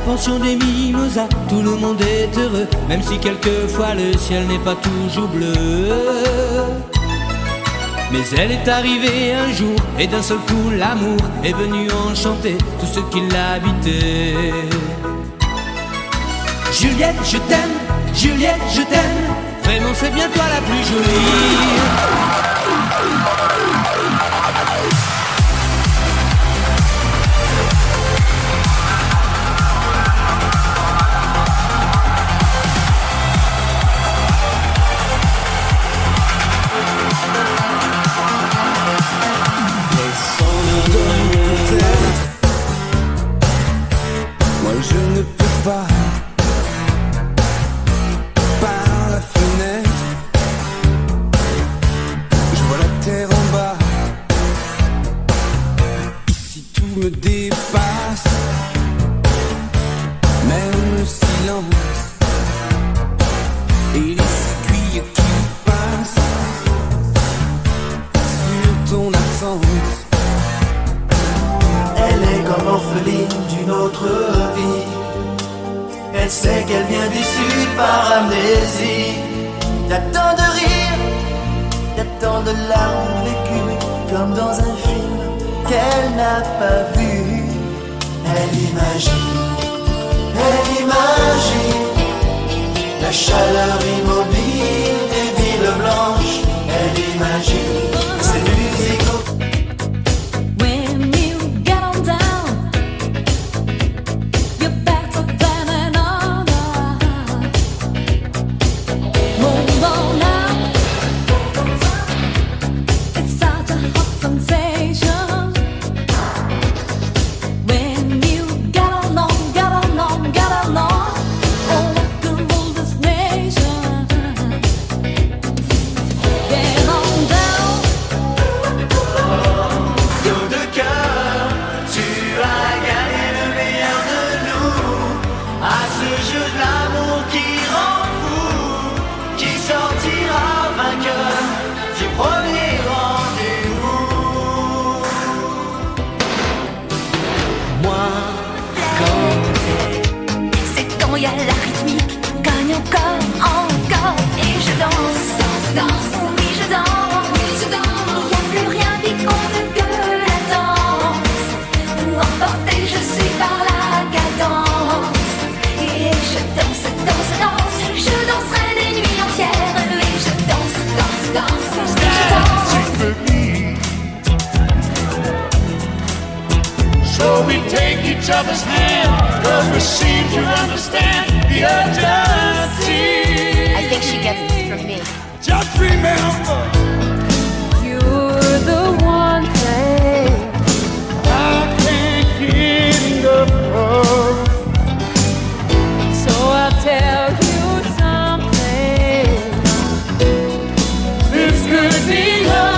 portion des mimosas, tout le monde est heureux, même si quelquefois le ciel n'est pas toujours bleu. Mais elle est arrivée un jour, et d'un seul coup l'amour est venu enchanter tout ce qui l'habitait. Juliette, je t'aime, Juliette, je t'aime, vraiment c'est bien toi la plus jolie. Moi je ne peux pas. Par la fenêtre, je vois la terre en bas. Ici tout me dépasse, même le silence et les aiguilles qui passent sur ton absence. Elle est comme orpheline d'une autre vie. Elle sait qu'elle vient du sud par amnésie. Y'a tant de rires, y'a tant de larmes vécues, comme dans un film qu'elle n'a pas vu. Elle imagine la chaleur immobile des villes blanches. Elle imagine ces musiques. Il y a la rythmique, gagne encore, et je danse, oui je danse, il n'y a plus rien qui compte que la danse, emportée je suis par la cadence, et je danse, je danserai des nuits entières, et je danse, So we take each other's hand, cause we seem to understand the urgency. I think she gets this from me. Just remember, you're the one thing I can't get enough of. So I'll tell you something. This could be love.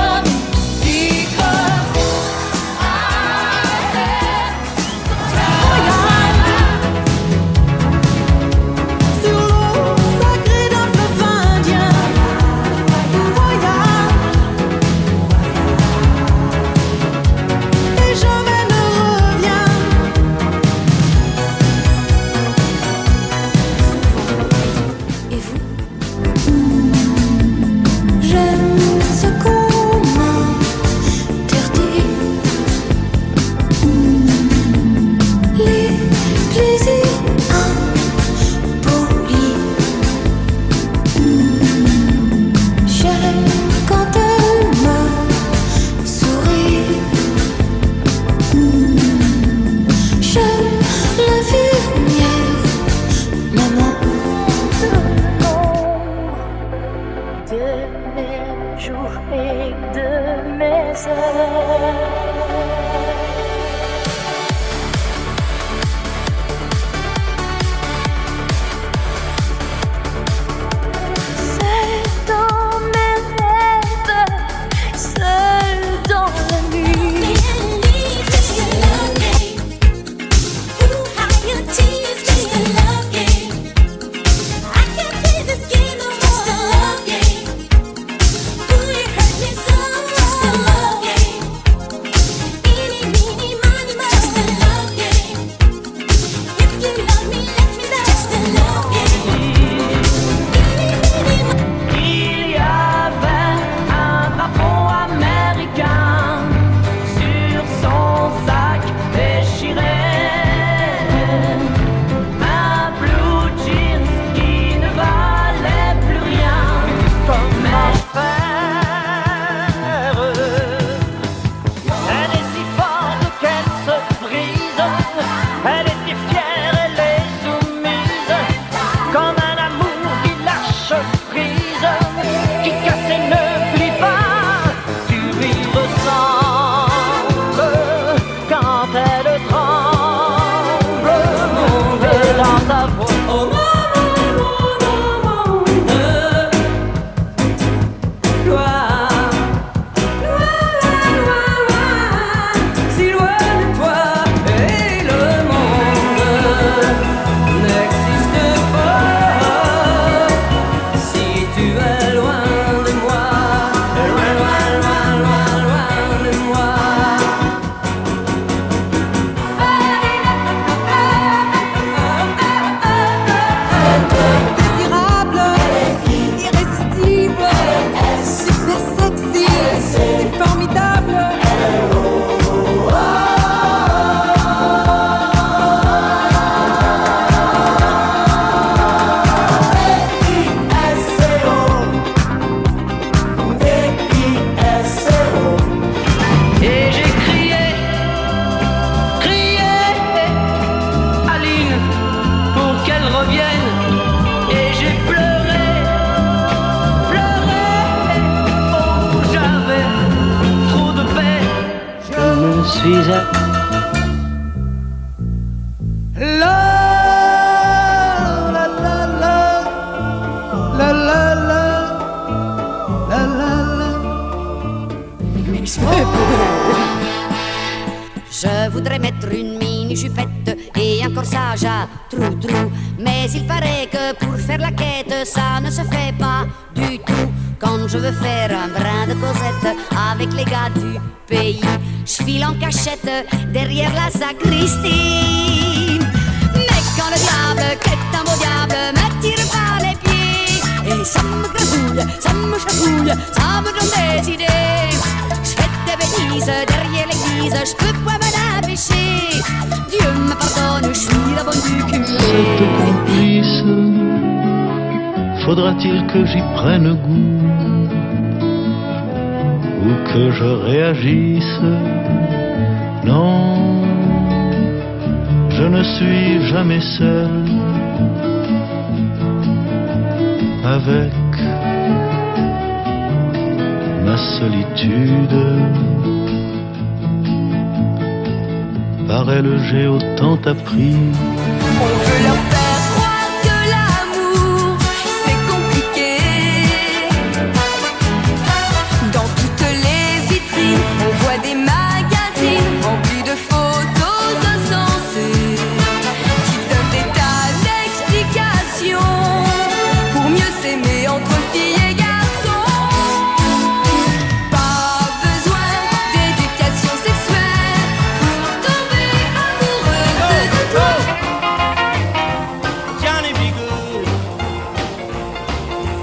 Sur l'eau sacrée d'un fleuve indien, voyage. suis à... Je voudrais mettre une mini-jupette et un corsage à trou-trou. Mais il paraît que pour faire la quête, ça ne se fait pas du tout. Quand je veux faire un brin de causette avec les gars du pays, je file en cachette derrière la sacristie. Mais quand le diable, qui est un beau diable, me tire par les pieds, et ça me grabouille, ça me chapouille, ça me donne des idées. Je fais des bêtises derrière l'église, je peux pas me pécher. Dieu me pardonne, je suis la bonne du cul. Cette complice, faudra-t-il que j'y prenne goût ou que je réagisse? Non, je ne suis jamais seul avec ma solitude. Par elle j'ai autant appris. On veut leur faire croire que l'amour c'est compliqué. Dans toutes les vitrines on voit des magazines remplis de photos insensées qui donnent des tas d'explications pour mieux s'aimer entre filles et garçons. Pas besoin d'éducation sexuelle pour tomber amoureuse de toi. Johnny B. Good.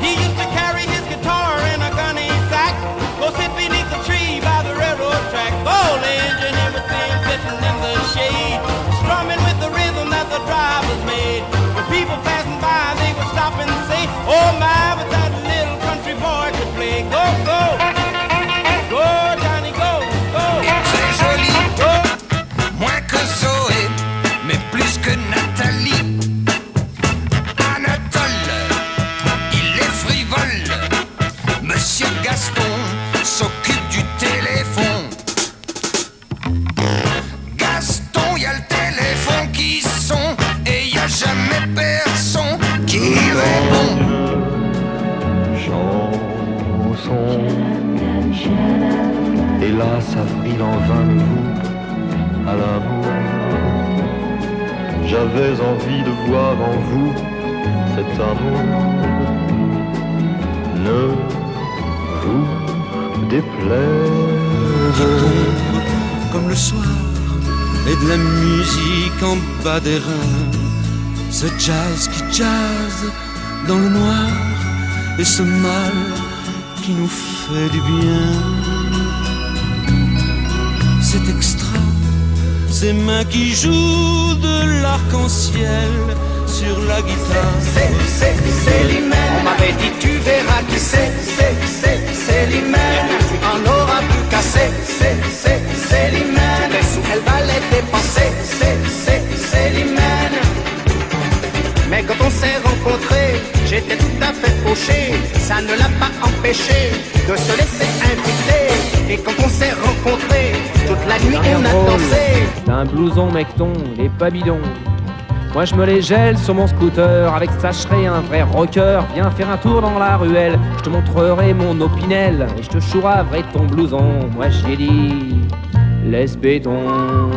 He used to carry his guitar in a gunny sack, go sit beneath the tree by the railroad track. Foliage and everything sitting in the shade, strumming with the rhythm that the drivers made. When people passing by, they would stop and say, "Oh my, but that little country boy could play." Go, go, go, Johnny, go, go. Très jolie, moins que Zoé, mais plus que Nathalie. Anatole, il est frivole. Monsieur Gaston s'occupe du téléphone. Gaston, y a le téléphone qui sonne et y a jamais personne qui répond. Chanson, hélas, avril en vain me voue à l'amour. J'avais envie de voir en vous cet amour. Ne vous déplaise. Comme le soir et de la musique en bas des reins, ce jazz qui jazz dans le noir et ce mal qui nous fait du bien. C'est extra, ces mains qui jouent de l'arc-en-ciel sur la guitare. C'est l'hymen. On m'avait dit tu verras qui c'est l'hymen. Tu en auras plus qu'assez. C'est l'hymen. Les sous elle va les dépenser. C'est l'hymen. Mais quand on s'est rencontrés, j'étais tout à fait fauché. Ça ne l'a pas empêché de se laisser inviter. Et quand on s'est rencontrés, toute la nuit on a dansé. T'as un blouson mecton, il est pas bidon. Moi je me les gèle sur mon scooter. Avec ça je serai un vrai rocker. Viens faire un tour dans la ruelle. Je te montrerai mon opinel et je te chouraverai ton blouson. Moi j'y ai dit, laisse béton.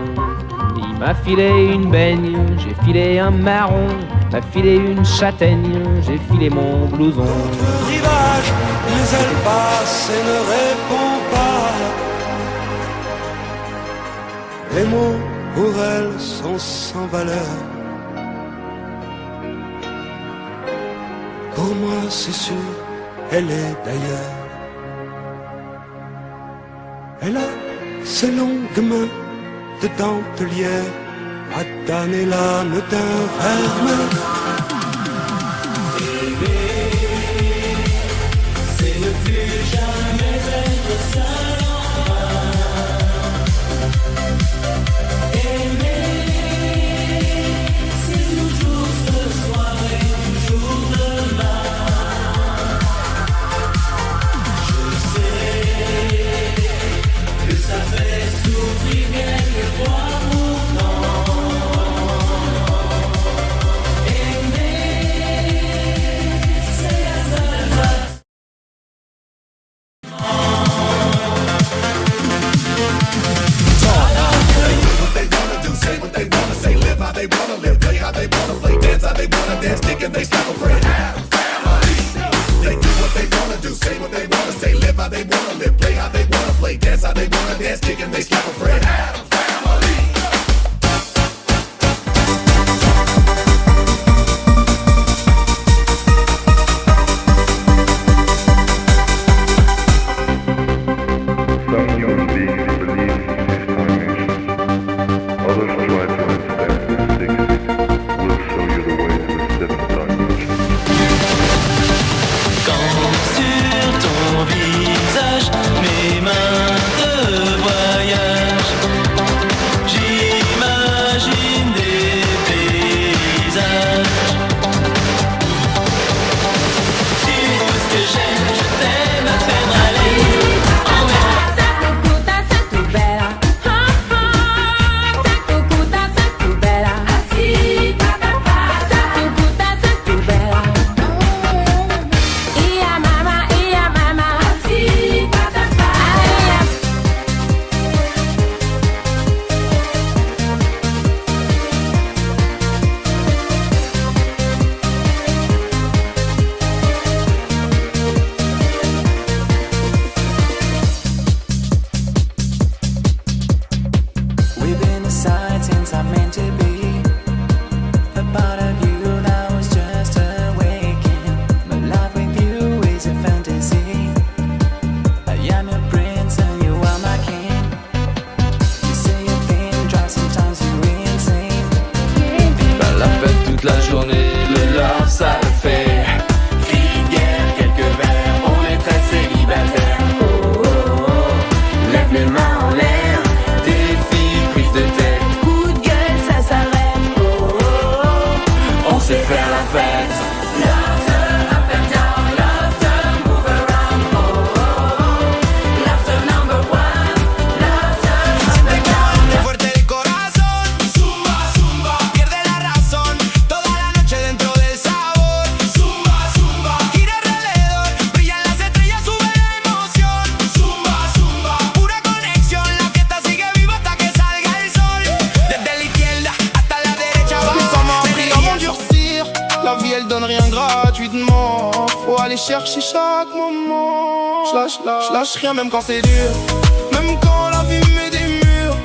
Il m'a filé une baigne, j'ai filé un marron. M'a filé une châtaigne, j'ai filé mon blouson. Le rivage, mais elle passe et ne répond pas. Les mots pour elle sont sans valeur. Pour moi c'est sûr, elle est d'ailleurs. Elle a ses longues mains de dentelière à damner l'âme d'un verme. C'est ne plus jamais être seul en vain. Aimer, c'est toujours ce soir et toujours demain. Je sais que ça fait souffrir. a friend. Family. They do what they wanna do, say what they wanna say, live how they wanna live, play how they wanna play, dance how they wanna dance, kick and they slap a friend. Family. Some human beings believe in reincarnation. Others try to understand mystics. We'll show you the way to the seven dimensions. Quand sur ton visage mes mains de voyage, j'imagine des paysages. Tu es tout ce que j'aime, je t'aime à peine aller. We've been aside since I meant to be. The part of you that was just awakening. My life with you is a fantasy. I am your prince and you are my king. You say a thing, drive sometimes you're insane. Bah, la fête toute la journée, le love ça le fait. Cri de guerre, quelques verres, on est très célibataires. Oh, oh, oh, lève les mains en l'air. Défi, prise de tête. Coup de gueule, ça s'arrête. Oh, oh, oh, on sait faire la fête. Love turn up and down, love turn move around. Oh, oh, oh, love turn number one, love turn up and down. Fuerte el corazón, zumba, zumba, pierde la razón, toda la noche dentro del sabor, zumba, zumba, gira alrededor, brillan las estrellas, sube la emoción, zumba, zumba, pura conexión, la fiesta sigue viva hasta que salga el sol, desde la izquierda hasta la derecha va, Avant de durcir, la vie elle donne rien gratuitement. Faut aller chercher chaque moment. Je lâche rien même quand c'est dur. Même quand la vie met des murs.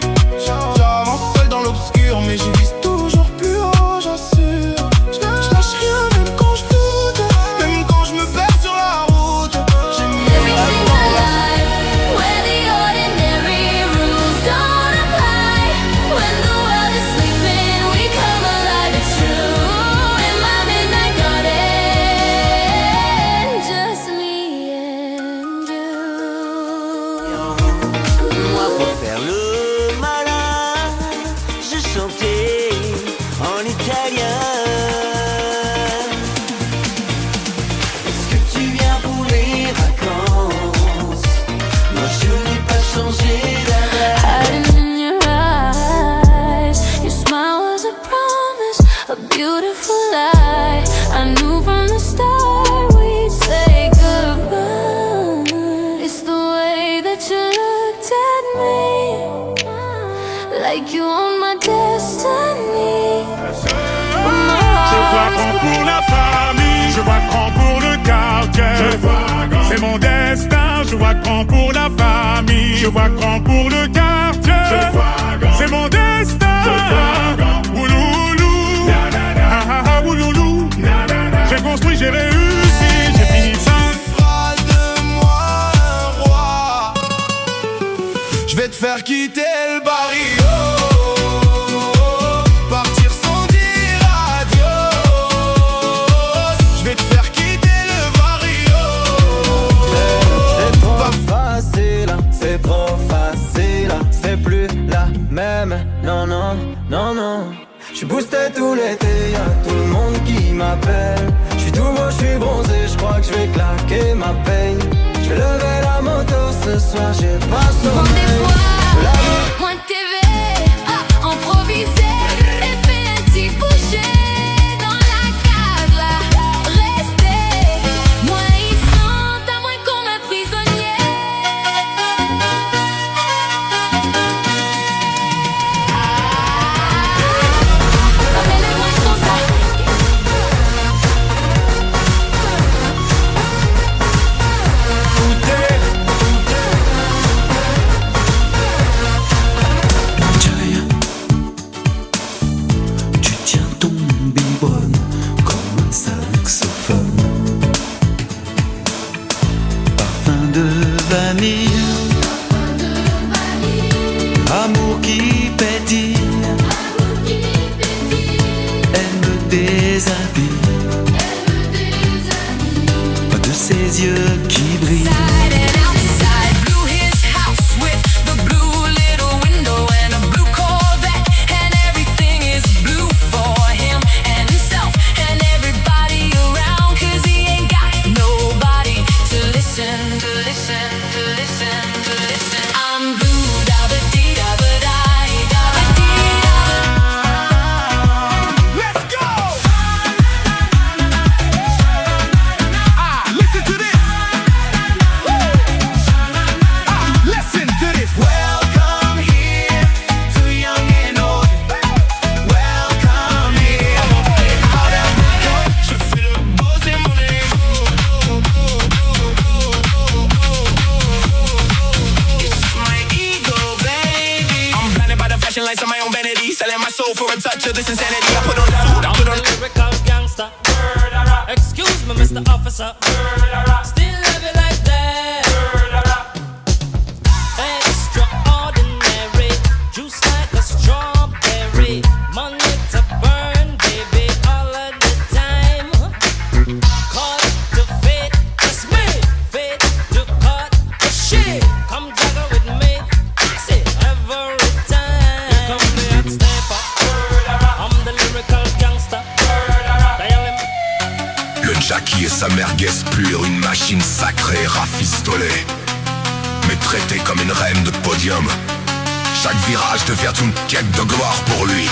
J'avance seul dans l'obscur, mais j'y vise toujours plus haut, j'assure. Je lâche rien même quand je doute. Même quand je me perds sur la route. J'ai mis Everything's alive when the ordinary rules don't apply. When the world is sleeping, we come alive. It's true. In my midnight garden, just me and you. Moi pour faire le malin, je chantais en italien. Est-ce que tu viens pour les vacances? Moi je n'ai pas changé d'adresse. Hiding in your eyes, your smile was a promise, a beautiful lie. I knew from the start we'd say goodbye. It's the way that you looked at me, like you own my destiny. Je vois grand pour la famille, je vois grand pour le quartier. C'est mon destin, je vois grand pour la famille, je vois grand pour le quartier. C'est mon destin. Ouloulou, ah ah ah ouloulou. J'ai construit, j'ai réussi, j'ai fini ça. feras de moi un roi. Je vais te faire quitter le barrio. Partir sans dire adios. Je vais te faire quitter le barrio. C'est trop facile, c'est trop facile. C'est plus la même, non, non, non, non. J'suis boosté tout l'été, y'a tout le monde qui m'appelle. J'suis tout beau, j'suis bronzé, j'crois que j'vais claquer ma paye. J'vais lever la moto ce soir, j'ai pas sommeil. Moins de TV, improvisé, et fais un petit boucher dans la case là. Restez, moi ils sont à moins qu'on me prisonnier. Ramène-moi comme ça. tes yeux qui brillent. Lights on my own vanity, selling my soul for a touch of this insanity. I put on the suit, I put on the lyrical gangster. Excuse me, Mr. Officer. Still love you like that. Extraordinary, juice like a strawberry. Money to burn, baby, all of the time. Call it the fate, it's me. Fate to cut the shit. Come juggle with me, say every time. Le Jackie et sa merguez pure, une machine sacrée rafistolée, mais traitée comme une reine de podium. Chaque virage devient une quête de gloire pour lui.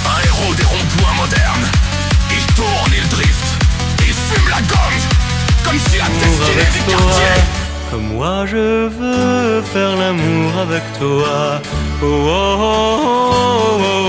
Un héros des ronds-points modernes. Il tourne, il drift, il fume la gomme, comme si la destinée du quartier. Comme moi je veux faire l'amour avec toi. Oh, oh, oh, oh, oh.